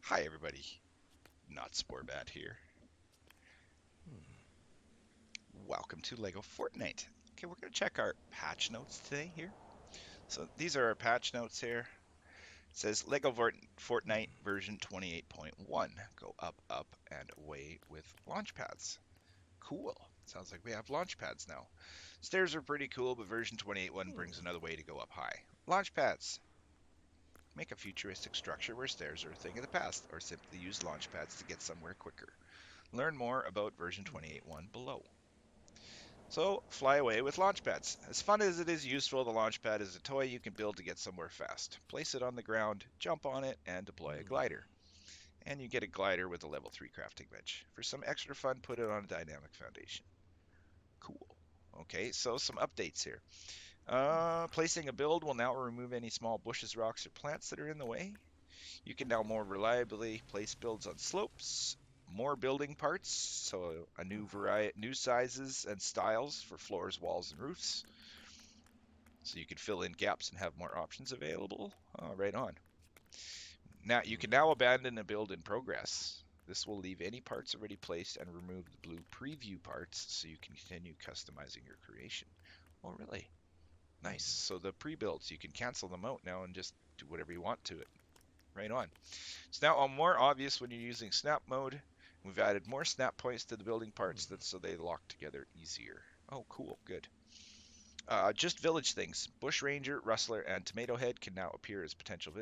Hi everybody, not Sporbat here. Welcome to LEGO Fortnite. Okay, we're going to check our patch notes today here. So these are our patch notes here. It says LEGO Fortnite version 28.1. Go up, up, and away with launch pads. Cool. Sounds like we have launch pads now. Stairs are pretty cool, but version 28.1 brings another way to go up high. Launch pads. Make a futuristic structure where stairs are a thing of the past, or simply use launch pads to get somewhere quicker. Learn more about version 28.1 below. So, fly away with launchpads. As fun as it is useful, the launchpad is a toy you can build to get somewhere fast. Place it on the ground, jump on it, and deploy a glider. And you get a glider with a level 3 crafting bench. For some extra fun, put it on a dynamic foundation. Cool. Okay, so some updates here. Placing a build will now remove any small bushes, rocks, or plants that are in the way. You can now more reliably place builds on slopes, more building parts, so a new variety, new sizes and styles for floors, walls, and roofs. So you can fill in gaps and have more options available. Right on. Now you can now abandon a build in progress. This will leave any parts already placed and remove the blue preview parts so you can continue customizing your creation. Oh, really? Nice. So the pre-builds, you can cancel them out now and just do whatever you want to it. Right on. It's now more obvious when you're using snap mode. We've added more snap points to the building parts so they lock together easier. Oh, cool. Good. Just village things. Bush Ranger, Rustler, and Tomato Head can now appear as potential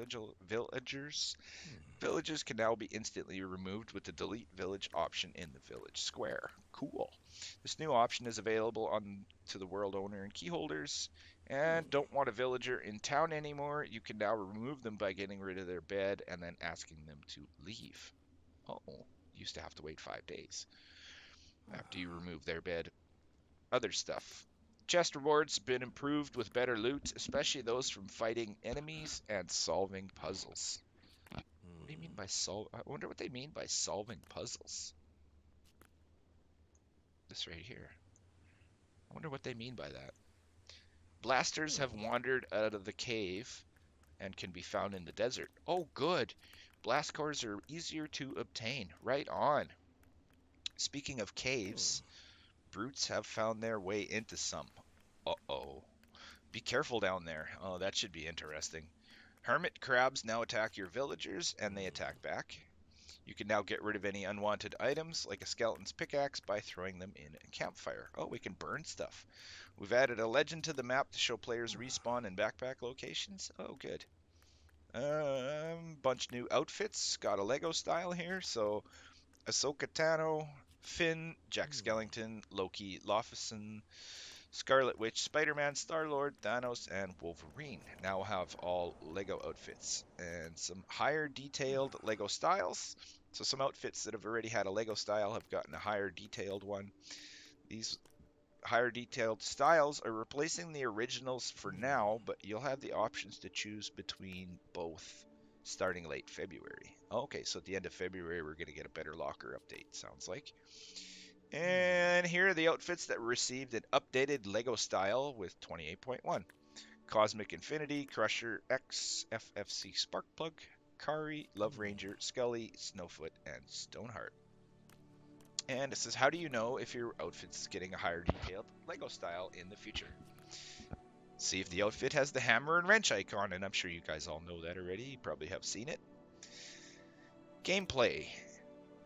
villagers. Villages can now be instantly removed with the delete village option in the village square. Cool. This new option is available on to the world owner and key holders. And don't want a villager in town anymore, you can now remove them by getting rid of their bed and then asking them to leave. Oh, used to have to wait 5 days after you remove their bed. Other stuff. Chest rewards been improved with better loot, especially those from fighting enemies and solving puzzles. What do you mean by solve? I wonder what they mean by solving puzzles. This right here. I wonder what they mean by that. Blasters have wandered out of the cave and can be found in the desert. Oh, good. Blast cores are easier to obtain. Right on. Speaking of caves, brutes have found their way into some. Uh-oh. Be careful down there. Oh, that should be interesting. Hermit crabs now attack your villagers, and they attack back. You can now get rid of any unwanted items, like a skeleton's pickaxe, by throwing them in a campfire. Oh, we can burn stuff. We've added a legend to the map to show players respawn and backpack locations. Oh, good. Bunch new outfits. Got a Lego style here. So, Ahsoka Tano, Finn, Jack Skellington, Loki, Lofison, Scarlet Witch, Spider-Man, Star-Lord, Thanos, and Wolverine now have all Lego outfits and some higher detailed Lego styles. So some outfits that have already had a Lego style have gotten a higher detailed one. These higher detailed styles are replacing the originals for now, but you'll have the options to choose between both starting late February. Okay, so at the end of February, we're going to get a better locker update, sounds like. And here are the outfits that received an updated LEGO style with 28.1. Cosmic Infinity, Crusher, X, FFC Sparkplug, Kari, Love Ranger, Scully, Snowfoot, and Stoneheart. And it says, how do you know if your outfit's getting a higher detailed LEGO style in the future? See if the outfit has the hammer and wrench icon, and I'm sure you guys all know that already. You probably have seen it. Gameplay.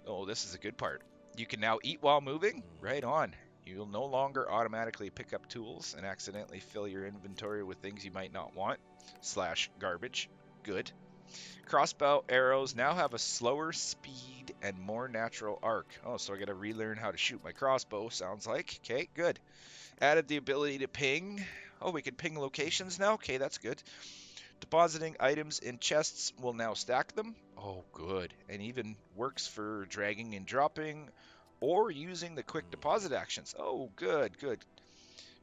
Oh, this is a good part. You can now eat while moving. Right on. You'll no longer automatically pick up tools and accidentally fill your inventory with things you might not want / garbage. Good. Crossbow arrows now have a slower speed and more natural arc. Oh, so I gotta relearn how to shoot my crossbow, sounds like. Okay, good. Added the ability to ping. Oh, we can ping locations now? Okay, that's good. Depositing items in chests will now stack them. Oh, good. And even works for dragging and dropping or using the quick deposit actions. Oh, good, good.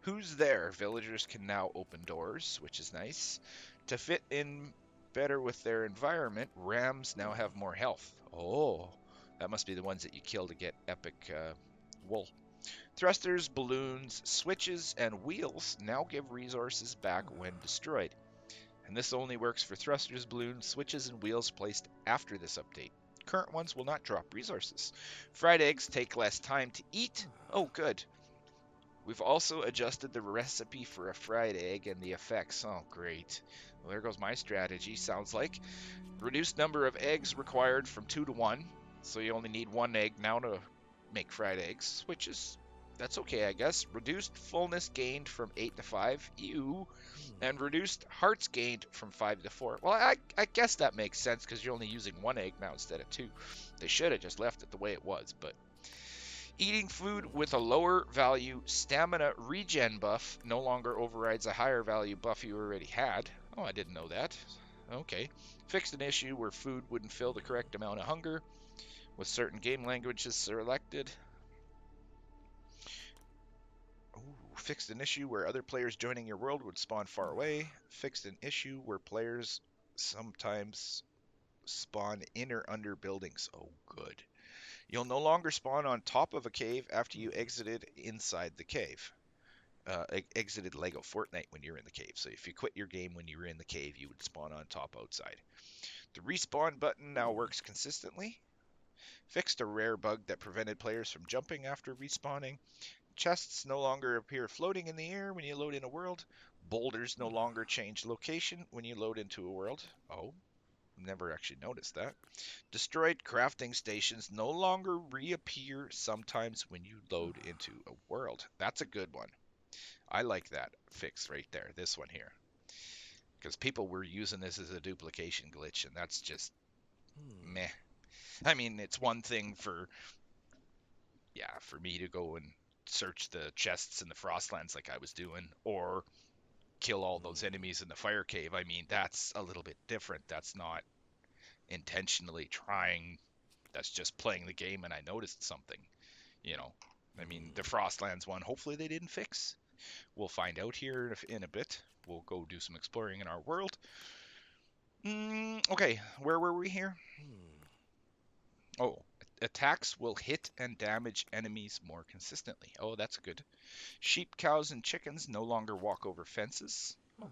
Who's there? Villagers can now open doors, which is nice. To fit in better with their environment, rams now have more health. Oh, that must be the ones that you kill to get epic wool. Thrusters, balloons, switches, and wheels now give resources back when destroyed. And this only works for thrusters, balloons, switches, and wheels placed after this update. Current ones will not drop resources. Fried eggs take less time to eat. Oh, good. We've also adjusted the recipe for a fried egg and the effects. Oh, great. Well, there goes my strategy, sounds like. Reduced number of eggs required from 2 to 1. So you only need 1 egg now to make fried eggs, which is, that's okay, I guess. Reduced fullness gained from 8 to 5. Ew. And reduced hearts gained from 5 to 4. Well, I guess that makes sense because you're only using 1 egg now instead of 2. They should have just left it the way it was, but eating food with a lower value stamina regen buff no longer overrides a higher value buff you already had. Oh, I didn't know that. Okay. Fixed an issue where food wouldn't fill the correct amount of hunger with certain game languages selected. Ooh, fixed an issue where other players joining your world would spawn far away. Fixed an issue where players sometimes spawn in or under buildings. Oh, good. You'll no longer spawn on top of a cave after you exited inside the cave. Exited Lego Fortnite when you're in the cave. So if you quit your game when you were in the cave, you would spawn on top outside. The respawn button now works consistently. Fixed a rare bug that prevented players from jumping after respawning. Chests no longer appear floating in the air when you load in a world. Boulders no longer change location when you load into a world. Oh, never actually noticed that. Destroyed crafting stations no longer reappear sometimes when you load into a world. That's a good one. I like that fix right there, this one here. Because people were using this as a duplication glitch, and that's just meh. I mean, it's one thing for, yeah, for me to go and search the chests in the Frostlands like I was doing, or kill all those enemies in the fire cave. I mean, that's a little bit different. That's not intentionally trying. That's just playing the game and I noticed something, you know. I mean, the Frostlands one, hopefully they didn't fix. We'll find out here in a bit. We'll go do some exploring in our world. Okay, where were we here? Oh, attacks will hit and damage enemies more consistently. Oh, that's good. Sheep, cows, and chickens no longer walk over fences. Oh,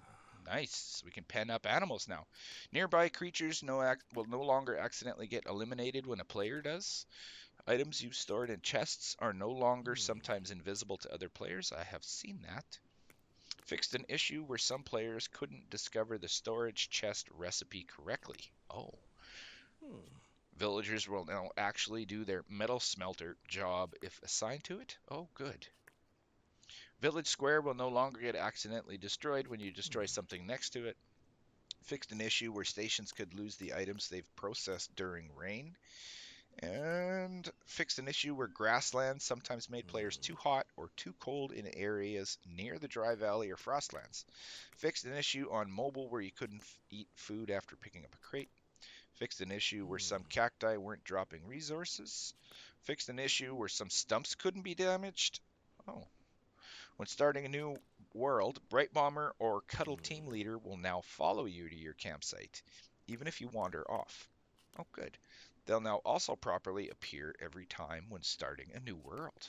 nice. We can pen up animals now. Nearby creatures will no longer accidentally get eliminated when a player does. Items you've stored in chests are no longer sometimes invisible to other players. I have seen that. Fixed an issue where some players couldn't discover the storage chest recipe correctly. Oh. Villagers will now actually do their metal smelter job if assigned to it. Oh, good. Village Square will no longer get accidentally destroyed when you destroy something next to it. Fixed an issue where stations could lose the items they've processed during rain. And fixed an issue where grasslands sometimes made players too hot or too cold in areas near the dry valley or frostlands. Fixed an issue on mobile where you couldn't eat food after picking up a crate. Fixed an issue where some cacti weren't dropping resources. Fixed an issue where some stumps couldn't be damaged. Oh. When starting a new world, Bright Bomber or Cuddle Team Leader will now follow you to your campsite, even if you wander off. Oh, good. They'll now also properly appear every time when starting a new world.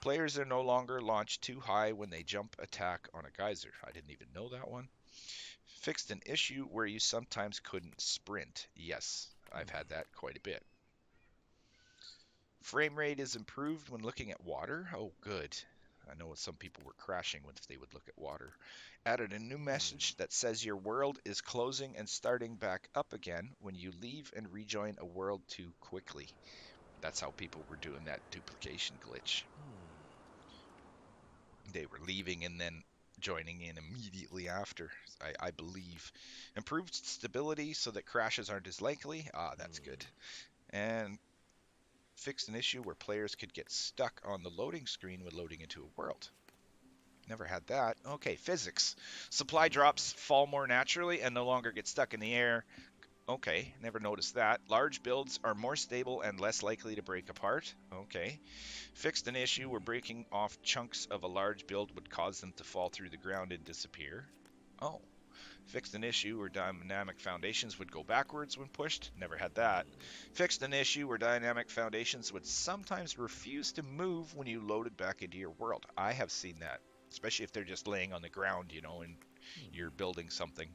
Players are no longer launched too high when they jump attack on a geyser. I didn't even know that one. Fixed an issue where you sometimes couldn't sprint. Yes, I've had that quite a bit. Frame rate is improved when looking at water. Oh, good. I know some people were crashing if they would look at water. Added a new message that says your world is closing and starting back up again when you leave and rejoin a world too quickly. That's how people were doing that duplication glitch. They were leaving and then joining in immediately after, I believe. Improved stability so that crashes aren't as likely. Ah, that's good. And fixed an issue where players could get stuck on the loading screen when loading into a world. Never had that. Okay, physics. Supply drops fall more naturally and no longer get stuck in the air. Okay, never noticed that. Large builds are more stable and less likely to break apart. Okay. Fixed an issue where breaking off chunks of a large build would cause them to fall through the ground and disappear. Oh. Fixed an issue where dynamic foundations would go backwards when pushed. Never had that. Fixed an issue where dynamic foundations would sometimes refuse to move when you loaded back into your world. I have seen that, especially if they're just laying on the ground, and you're building something.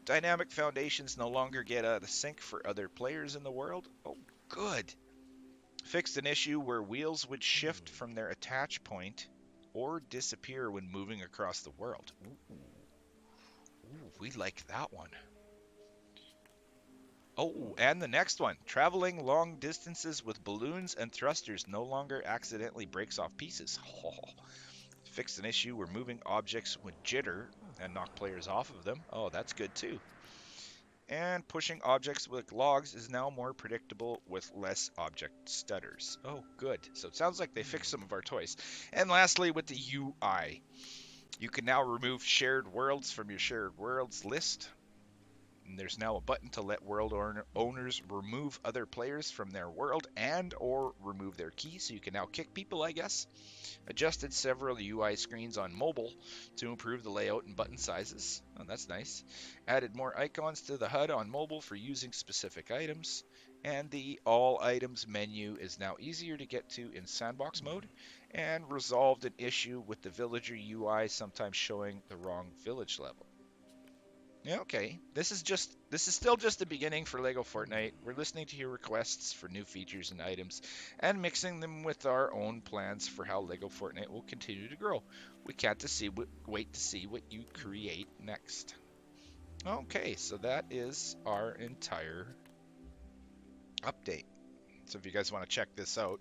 Dynamic foundations no longer get out of sync for other players in the world. Oh, good. Fixed an issue where wheels would shift from their attach point or disappear when moving across the world. Ooh, ooh, we like that one. Oh, and the next one. Traveling long distances with balloons and thrusters no longer accidentally breaks off pieces. Oh, fixed an issue where moving objects would jitter and knock players off of them. Oh, that's good too. And pushing objects with logs is now more predictable with less object stutters. Oh, good. So it sounds like they fixed some of our toys. And lastly, with the UI, you can now remove shared worlds from your shared worlds list. And there's now a button to let world owners remove other players from their world and or remove their key, so you can now kick people, I guess. Adjusted several UI screens on mobile to improve the layout and button sizes. Oh, that's nice. Added more icons to the HUD on mobile for using specific items. And the All Items menu is now easier to get to in sandbox mode. And resolved an issue with the villager UI sometimes showing the wrong village level. Yeah, okay. This is still just the beginning for Lego Fortnite. We're listening to your requests for new features and items and mixing them with our own plans for how Lego Fortnite will continue to grow. We can't wait to see what you create next. Okay, so that is our entire update. So if you guys want to check this out,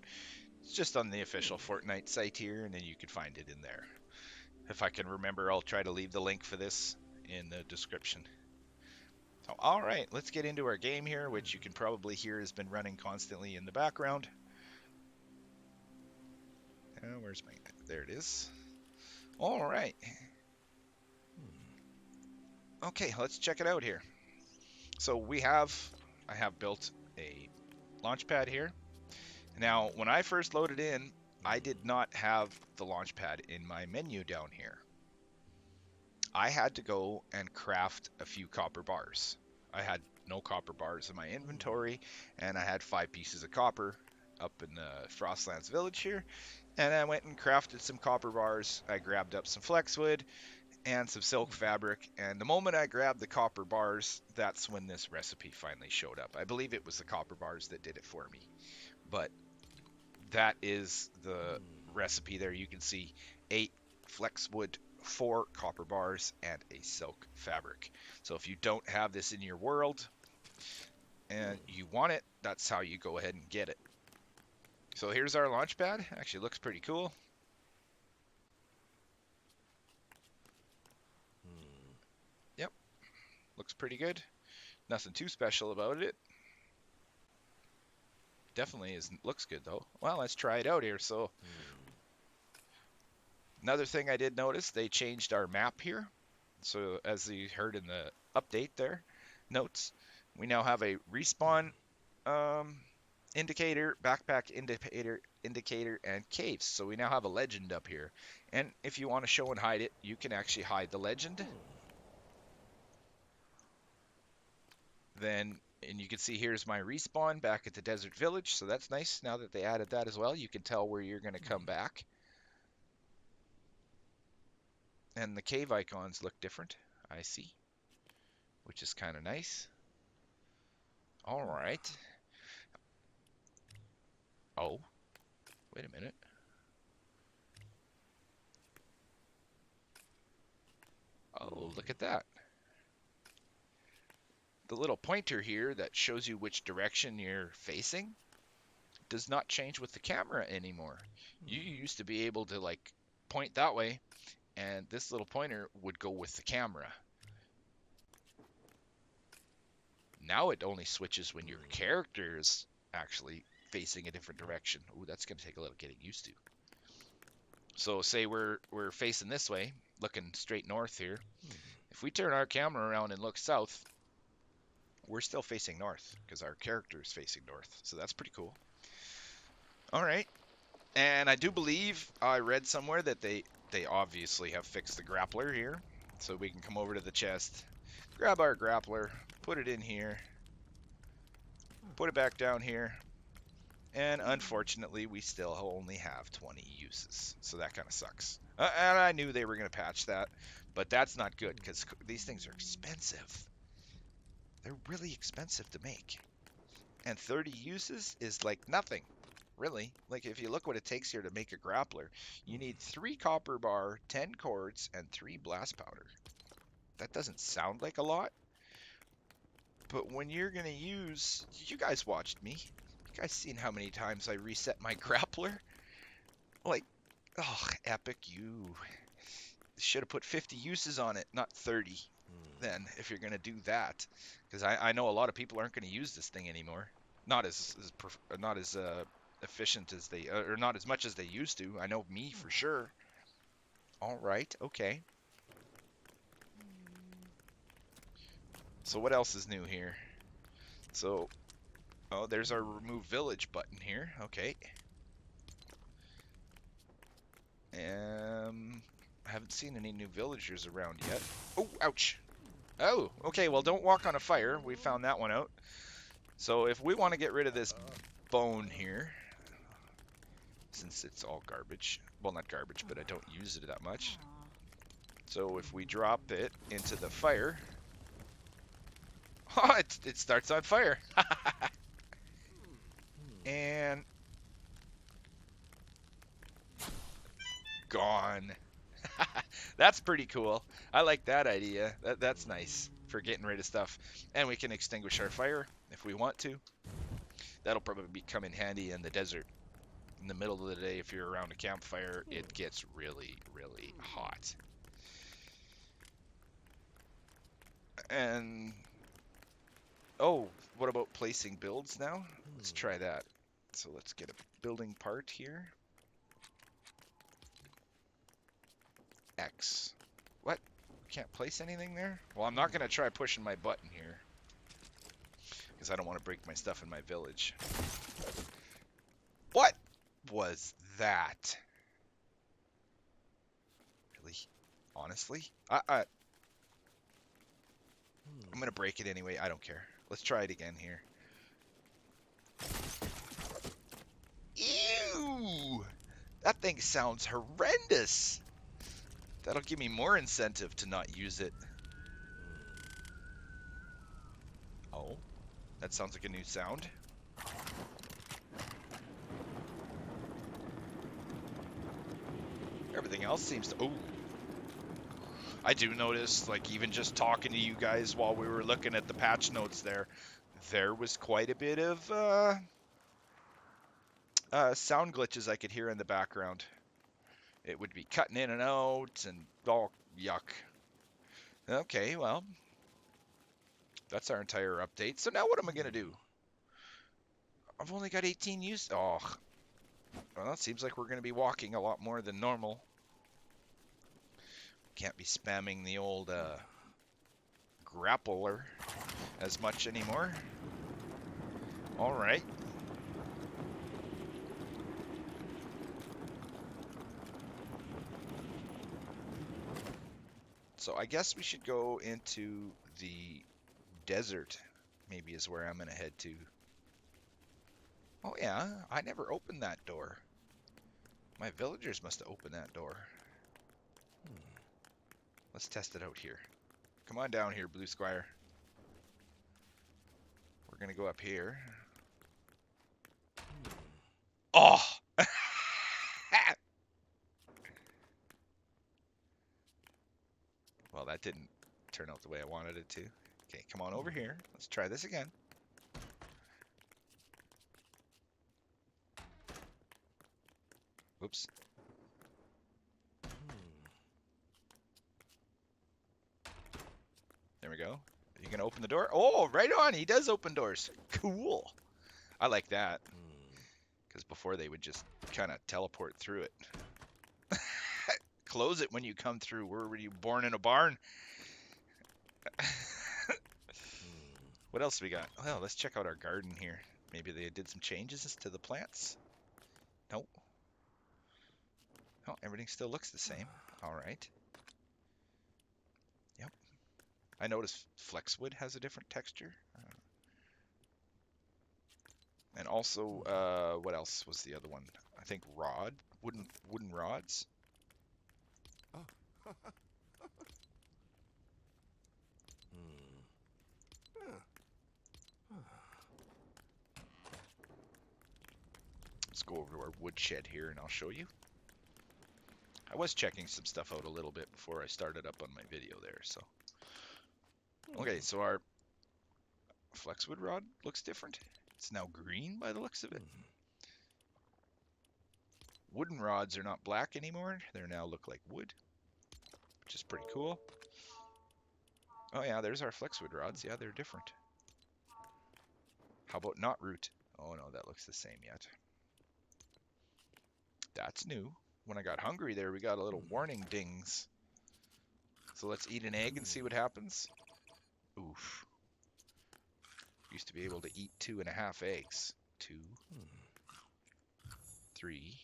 it's just on the official Fortnite site here, and then you can find it in there. If I can remember, I'll try to leave the link for this in the description. So, all right, let's get into our game here, which you can probably hear has been running constantly in the background. Where's my... There it is. All right. Okay, let's check it out here. So I have built a Launchpad here. Now, when I first loaded in, I did not have the Launchpad in my menu down here. I had to go and craft a few copper bars. I had no copper bars in my inventory, and I had 5 pieces of copper up in the Frostlands village here, and I went and crafted some copper bars. I grabbed up some flexwood and some silk fabric, and the moment I grabbed the copper bars, that's when this recipe finally showed up. I believe it was the copper bars that did it for me, but that is the recipe there. You can see 8 flexwood, 4 copper bars, and a silk fabric. So if you don't have this in your world and you want it, that's how you go ahead and get it. So here's our launch pad. Actually looks pretty cool. Yep, looks pretty good. Nothing too special about it. Definitely looks good though. Well, let's try it out here. So another thing I did notice, they changed our map here. So as you heard in the update there, notes, we now have a respawn indicator, backpack indicator, and caves. So we now have a legend up here. And if you want to show and hide it, you can actually hide the legend. Then, and you can see here's my respawn back at the desert village. So that's nice. Now that they added that as well, you can tell where you're going to come back. And the cave icons look different, I see, which is kind of nice. All right. Oh, wait a minute. Oh, look at that. The little pointer here that shows you which direction you're facing does not change with the camera anymore. You used to be able to like point that way, and this little pointer would go with the camera. Now it only switches when your character is actually facing a different direction. Ooh, that's going to take a little getting used to. So say we're facing this way, looking straight north here. If we turn our camera around and look south, we're still facing north because our character is facing north. So that's pretty cool. All right. And I do believe I read somewhere that they obviously have fixed the grappler here. So we can come over to the chest, grab our grappler, put it in here, put it back down here. And unfortunately, we still only have 20 uses. So that kind of sucks. And I knew they were going to patch that. But that's not good because these things are expensive. they're really expensive to make. And 30 uses is like nothing, really. Like if you look what it takes here to make a grappler, you need 3 copper bar, 10 cords, and 3 blast powder. That doesn't sound like a lot, but when you're gonna use, you guys watched me. You guys seen how many times I reset my grappler? Like, oh, epic, you should have put 50 uses on it, not 30. Then, if you're gonna do that, because I know a lot of people aren't gonna use this thing anymore. Not not as efficient as they, or not as much as they used to. I know me for sure. All right, okay. So what else is new here? So, oh, there's our remove village button here. Okay. I haven't seen any new villagers around yet. Oh, ouch. Oh, okay, well, don't walk on a fire. We found that one out. So if we want to get rid of this bone here, since it's all garbage, well, not garbage, but I don't use it that much. So if we drop it into the fire, oh, it starts on fire. And gone. That's pretty cool. I like that idea. That's nice for getting rid of stuff. And we can extinguish our fire if we want to. That'll probably come in handy in the desert. In the middle of the day, if you're around a campfire, it gets really, really hot. And, oh, what about placing builds now? Let's try that. So let's get a building part here. X. What? Can't place anything there? Well, I'm not going to try pushing my button here, because I don't want to break my stuff in my village. What was that? Really? Honestly? I'm going to break it anyway. I don't care. Let's try it again here. Ew! That thing sounds horrendous. That'll give me more incentive to not use it. Oh, that sounds like a new sound. Everything else seems to... Oh. I do notice, like, even just talking to you guys while we were looking at the patch notes there was quite a bit of sound glitches I could hear in the background. It would be cutting in and out and all yuck. Okay, well, that's our entire update. So now what am I going to do? I've only got 18 use. Oh, well, it seems like we're going to be walking a lot more than normal. Can't be spamming the old grappler as much anymore. All right. So I guess we should go into the desert, maybe is where I'm going to head to. Oh yeah, I never opened that door. My villagers must have opened that door. Let's test it out here. Come on down here, Blue Squire. We're going to go up here. Oh! Well, that didn't turn out the way I wanted it to. Okay, come on over here. Let's try this again. Oops. There we go. Are you going to open the door? Oh, right on. He does open doors. Cool. I like that. Because before they would just kind of teleport through it. Close it when you come through. Where were you born in a barn? What else we got? Well, let's check out our garden here. Maybe they did some changes to the plants. Nope. Oh, everything still looks the same. All right. Yep. I noticed Flexwood has a different texture. And also, what else was the other one? I think wooden rods. Let's go over to our woodshed here and I'll show you. I was checking some stuff out a little bit before I started up on my video there, so. Okay, so our flexwood rod looks different. It's now green by the looks of it. Wooden rods are not black anymore. They now look like wood, which is pretty cool. Oh yeah, there's our flexwood rods. Yeah, they're different. How about knot root? Oh no, that looks the same yet. That's new. When I got hungry there, we got a little warning dings. So let's eat an egg and see what happens. Oof. Used to be able to eat 2.5 eggs. 2, 3.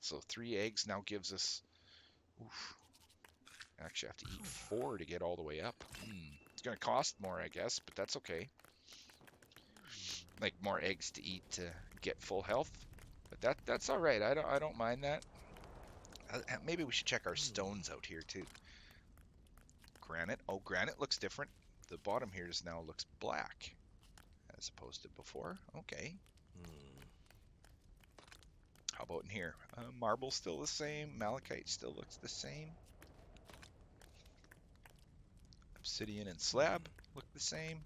So 3 eggs now gives us... Oof. Actually, I have to eat 4 to get all the way up. It's going to cost more, I guess, but that's okay. Like more eggs to eat to get full health. But that's all right. I don't mind that. Maybe we should check our stones out here too. Granite. Oh, granite looks different. The bottom here now looks black as opposed to before. Okay. How about in here? Marble still the same. Malachite still looks the same. Obsidian and slab look the same.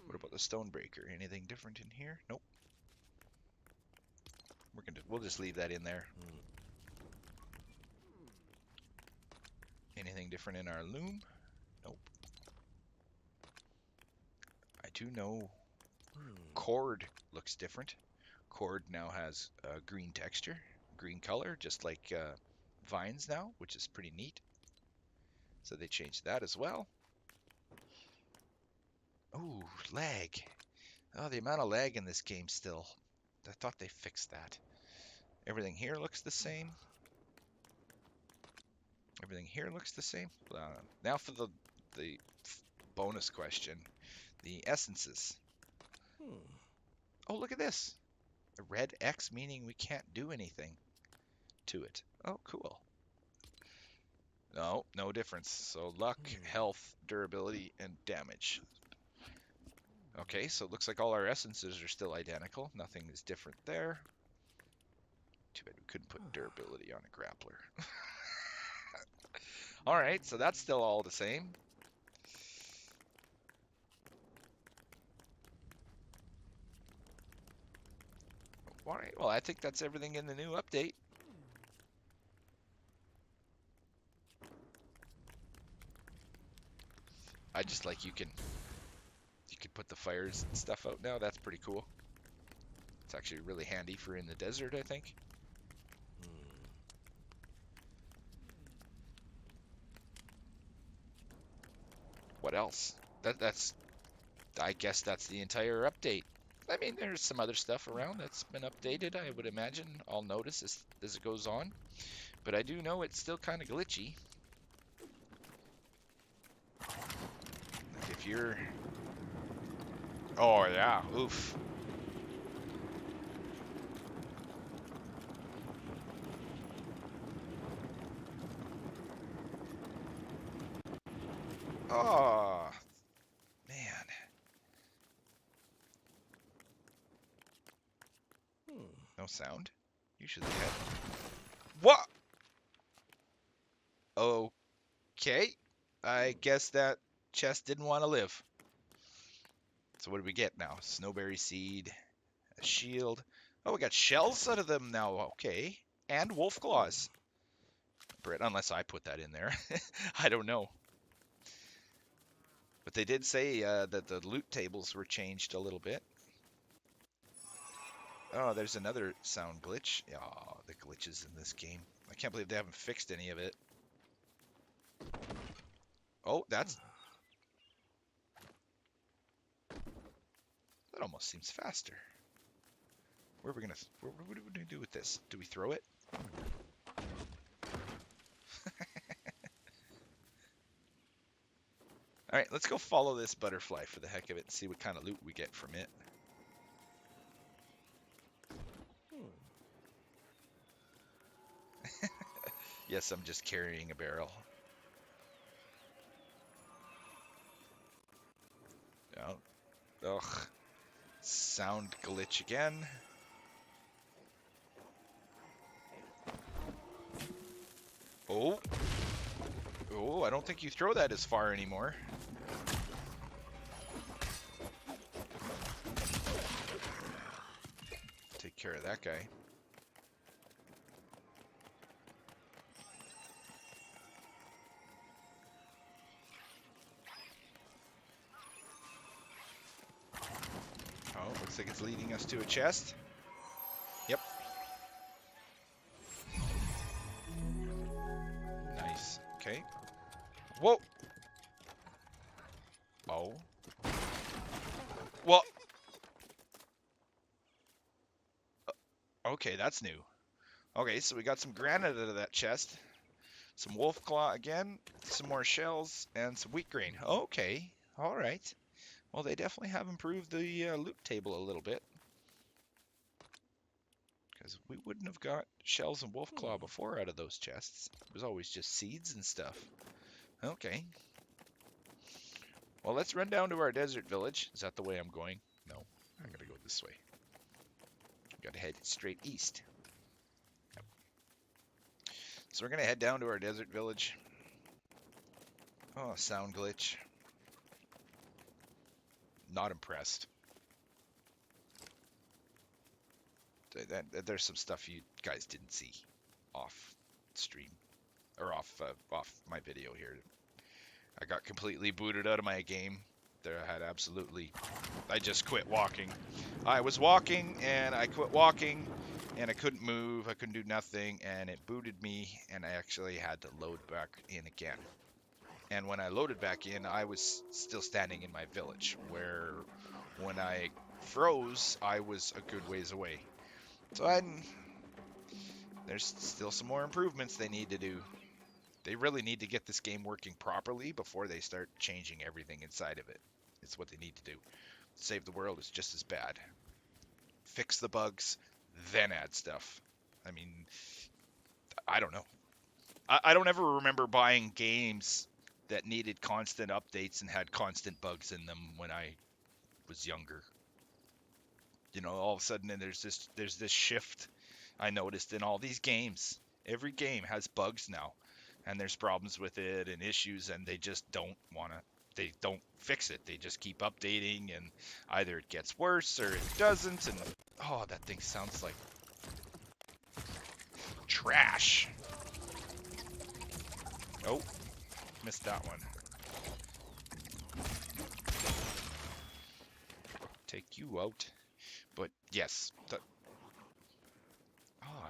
What about the stonebreaker? Anything different in here? Nope. We'll just leave that in there. Anything different in our loom? Nope. I do know cord looks different. Cord now has a green texture, green color, just like vines now, which is pretty neat. So they changed that as well. Oh, lag. Oh, the amount of lag in this game still. I thought they fixed that. Everything here looks the same. Everything here looks the same. Now for the bonus question. The essences. Oh, look at this. A red X meaning we can't do anything to it. Oh, cool. No, no difference. So luck, health, durability, and damage. Okay, so it looks like all our essences are still identical. Nothing is different there. Too bad we couldn't put durability on a grappler. All right, so that's still all the same. All right, well, I think that's everything in the new update. I just like you can put the fires and stuff out now. That's pretty cool. It's actually really handy for in the desert, I think. What else? I guess that's the entire update. I mean, there's some other stuff around that's been updated, I would imagine. I'll notice as it goes on. But I do know it's still kind of glitchy. Like if you're... Oh, yeah. Oof. Oh, man. No sound? Usually have. What? Okay. I guess that chest didn't want to live. So what do we get now? Snowberry seed, a shield. Oh, we got shells out of them now. Okay. And wolf claws. Brett, unless I put that in there. I don't know. But they did say that the loot tables were changed a little bit. Oh, there's another sound glitch. Oh, the glitches in this game. I can't believe they haven't fixed any of it. Oh, that almost seems faster. What are we gonna do with this? Do we throw it? All right, let's go follow this butterfly for the heck of it and see what kind of loot we get from it. Yes, I'm just carrying a barrel. Oh, ugh. Sound glitch again. Oh. Oh, I don't think you throw that as far anymore. Take care of that guy. Oh, looks like it's leading us to a chest. Yep. Nice. Okay. Whoa. Oh. Well, okay, that's new. Okay, so we got some granite out of that chest. Some wolf claw again, some more shells, and some wheat grain. Okay. All right. Well, they definitely have improved the loot table a little bit. Because we wouldn't have got shells and wolf claw before out of those chests. It was always just seeds and stuff. Okay. Well, let's run down to our desert village. Is that the way I'm going? No, I'm going to go this way. Got to head straight east. Yep. So we're going to head down to our desert village. Oh, sound glitch. Not impressed. There's some stuff you guys didn't see off stream or off my video here. I got completely booted out of my game. There I had absolutely. I just quit walking. I was walking and I quit walking and I couldn't move. I couldn't do nothing and it booted me and I actually had to load back in again. And when I loaded back in, I was still standing in my village where when I froze, I was a good ways away. So there's still some more improvements they need to do. They really need to get this game working properly before they start changing everything inside of it. It's what they need to do. Save the world is just as bad. Fix the bugs, then add stuff. I mean, I don't know. I don't ever remember buying games that needed constant updates and had constant bugs in them when I was younger. You know, all of a sudden there's this shift I noticed in all these games. Every game has bugs now, and there's problems with it and issues, and they just don't fix it. They just keep updating, and either it gets worse or it doesn't. And oh, that thing sounds like trash. Oh, missed that one. Take you out. But yes, it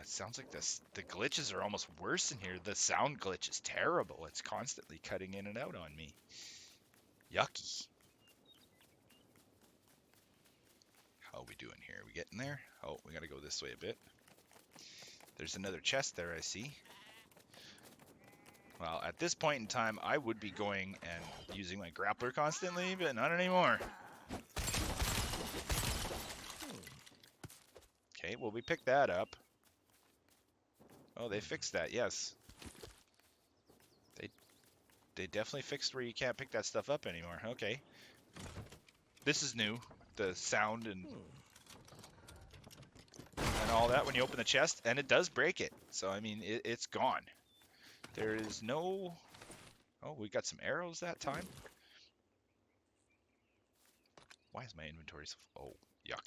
sounds like the glitches are almost worse in here. The sound glitch is terrible. It's constantly cutting in and out on me. Yucky. How are we doing here? Are we getting there? Oh, we gotta go this way a bit. There's another chest there, I see. Well, at this point in time, I would be going and using my grappler constantly, but not anymore. Okay, well, we picked that up. Oh, they fixed that, yes. They definitely fixed where you can't pick that stuff up anymore. Okay. This is new. The sound and all that when you open the chest, and it does break it. So, I mean, it's gone. There is no... Oh, we got some arrows that time. Why is my inventory so... Oh, yuck.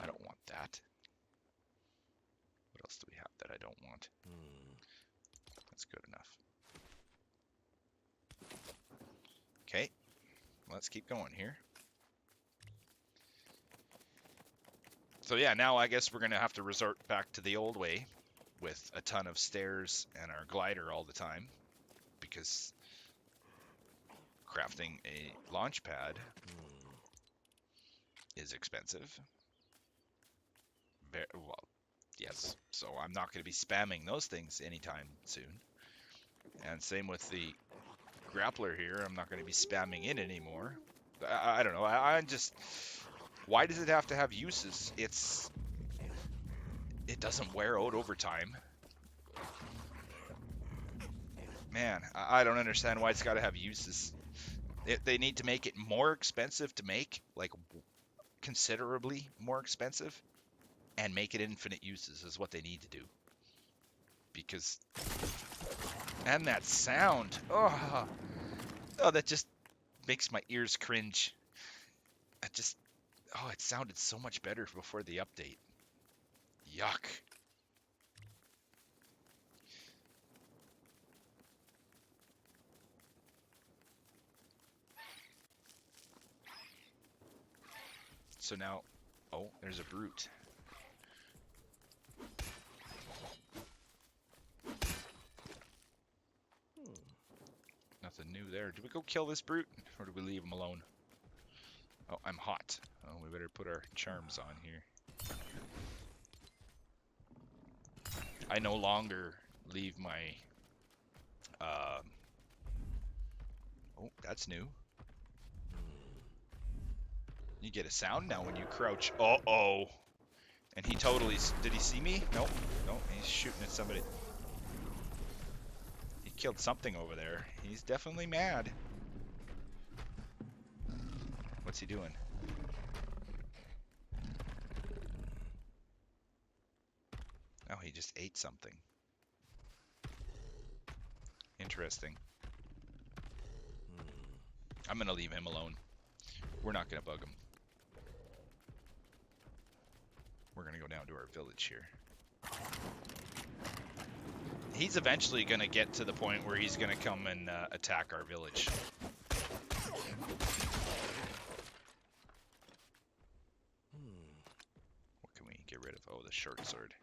I don't want that. What else do we have that I don't want? That's good enough. Okay, let's keep going here. So yeah, now I guess we're going to have to resort back to the old way with a ton of stairs and our glider all the time, because crafting a launch pad is expensive. Well, yes, so I'm not going to be spamming those things anytime soon. And same with the grappler here. I'm not going to be spamming it anymore. I don't know. I'm just... Why does it have to have uses? It doesn't wear out over time. Man, I don't understand why it's got to have uses. They need to make it more expensive to make, like considerably more expensive and make it infinite uses is what they need to do. Because, and that sound, oh, that just makes my ears cringe. It sounded so much better before the update. Yuck. So now, oh, there's a brute. Nothing new there. Do we go kill this brute, or do we leave him alone? Oh, I'm hot. Oh, we better put our charms on here. I no longer leave my... Oh, that's new. You get a sound now when you crouch. Uh-oh. And he totally... Did he see me? Nope. Nope, he's shooting at somebody. He killed something over there. He's definitely mad. What's he doing? Oh, he just ate something. Interesting. I'm gonna leave him alone. We're not gonna bug him. We're gonna go down to our village here. He's eventually gonna get to the point where he's gonna come and attack our village. What can we get rid of? Oh, the short sword.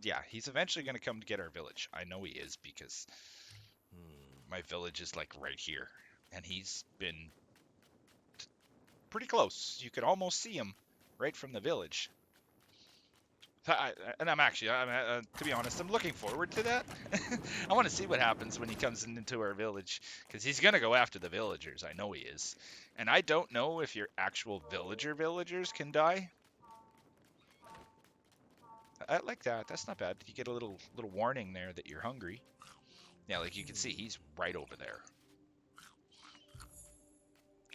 Yeah, he's eventually gonna come to get our village. I know he is because my village is like right here, and he's been pretty close. You could almost see him right from the village. And I'm actually, to be honest, I'm looking forward to that. I want to see what happens when he comes into our village, because he's going to go after the villagers. I know he is. And I don't know if your actual villagers can die. I like that. That's not bad. You get a little warning there that you're hungry. Yeah, like you can see, he's right over there.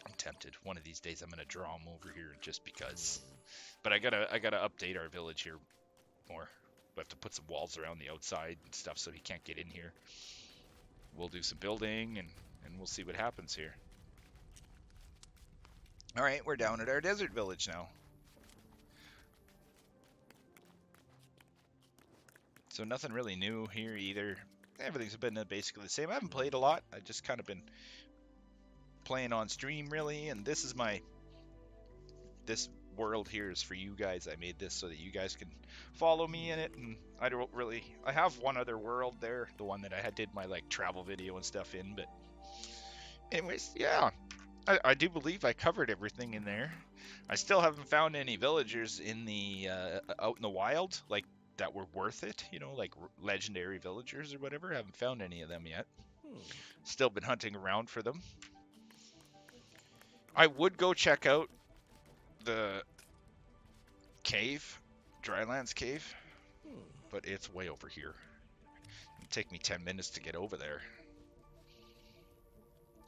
I'm tempted. One of these days I'm going to draw him over here just because. But I gotta update our village here more. We have to put some walls around the outside and stuff so he can't get in here. We'll do some building and we'll see what happens here. All right, we're down at our desert village now. So nothing really new here either. Everything's been basically the same. I haven't played a lot. I just kind of been playing on stream really, and this world here is for you guys. I made this so that you guys can follow me in it, and I have one other world there, the one that I did my like travel video and stuff in, but anyways, yeah, I do believe I covered everything in there. I still haven't found any villagers in the out in the wild like that were worth it, like legendary villagers or whatever. I haven't found any of them yet. Still been hunting around for them. I would go check out the cave, Drylands cave, but it's way over here. It'd take me 10 minutes to get over there,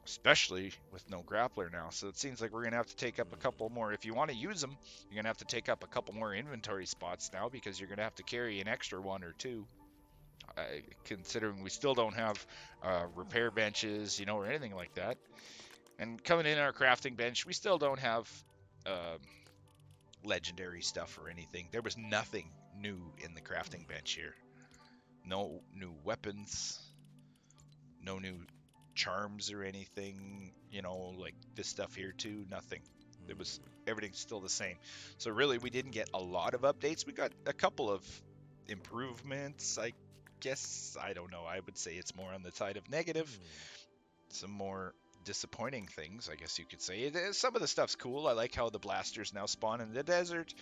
especially with no grappler now. So it seems like we're gonna have to take up a couple more. If you want to use them, you're gonna have to take up a couple more inventory spots now, because you're gonna have to carry an extra one or two. Considering we still don't have repair benches, or anything like that. And coming in our crafting bench, we still don't have legendary stuff or anything. There was nothing new in the crafting bench here. No new weapons, no new charms or anything, like this stuff here too, nothing. Everything's still the same. So really, we didn't get a lot of updates. We got a couple of improvements, I guess. I don't know. I would say it's more on the side of negative. Some more disappointing things, I guess you could say. Some of the stuff's cool. I like how the blasters now spawn in the desert,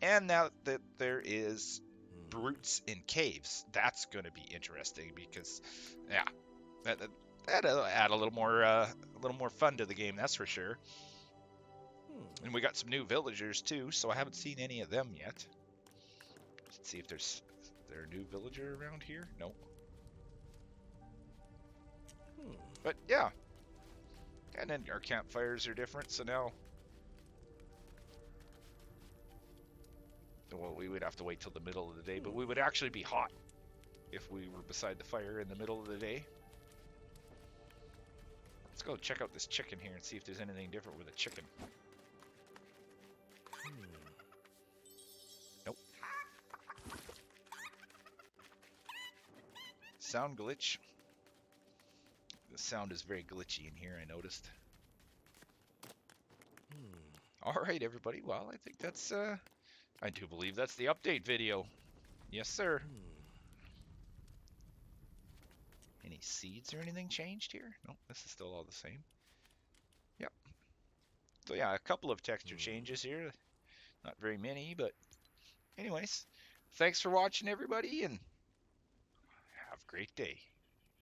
and now that there is brutes in caves. That's going to be interesting because, yeah, that'll add a little more fun to the game. That's for sure. And we got some new villagers too, so I haven't seen any of them yet. Let's see if there's a new villager around here. Nope. But yeah. And then our campfires are different, so now, well, we would have to wait till the middle of the day, but we would actually be hot if we were beside the fire in the middle of the day. Let's go check out this chicken here and see if there's anything different with a chicken. Nope. Sound glitch. The sound is very glitchy in here, I noticed. All right, everybody. Well, I think that's, I do believe that's the update video. Yes, sir. Any seeds or anything changed here? Nope, this is still all the same. Yep. So yeah, a couple of texture changes here. Not very many, but anyways, thanks for watching, everybody, and have a great day.